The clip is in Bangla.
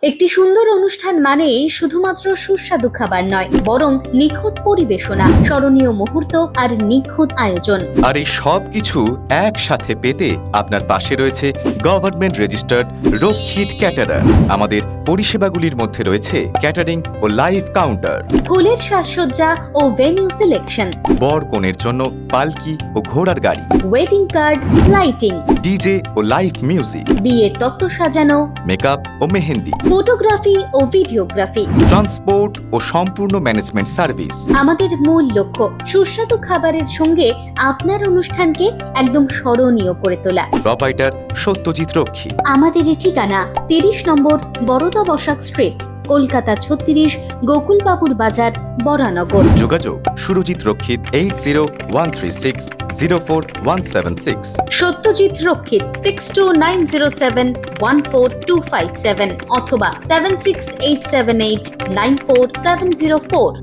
একটি সুন্দর অনুষ্ঠান মানেই শুধুমাত্র সুস্বাদু খাবার নয়, বরং নিখুঁত পরিবেশনা, স্মরণীয় মুহূর্ত আর নিখুঁত আয়োজন। আর এই সব কিছু একসাথে পেতে আপনার পাশে রয়েছে গভর্নমেন্ট রেজিস্টার্ড রক্ষিত ক্যাটারার। আমাদের পরিষেবাগুলির মধ্যে রয়েছে ক্যাটারিং ও লাইভ কাউন্টার, ফুলের সাজসজ্জা ও ভেন্যু সিলেকশন, বর কনের জন্য পালকি ও ঘোড়ার গাড়ি, ওয়েডিং কার্ড, লাইটিং, ডিজে ও লাইভ মিউজিক, বিয়ের তত্ত্ব সাজানো, মেকআপ ও মেহেন্দি, ফটোগ্রাফি ও ভিডিওগ্রাফি। ট্রান্সপোর্ট ও সম্পূর্ণ ম্যানেজমেন্ট সার্ভিস। আমাদের মূল লক্ষ্য সুস্বাদু খাবারের সঙ্গে আপনার অনুষ্ঠানকে একদম স্মরণীয় করে তোলা। প্রোপাইটার সত্যজিৎ রক্ষী। আমাদের ঠিকানা 30 নম্বর বরদা বসাক স্ট্রিট, কলকাতা 36, গোকুলবাবুর বাজার, বরানগর। যোগাযোগ সুরজিৎ রক্ষিত 8013604176, সত্যজিৎ রক্ষিত 6290714257 অথবা 7687894704।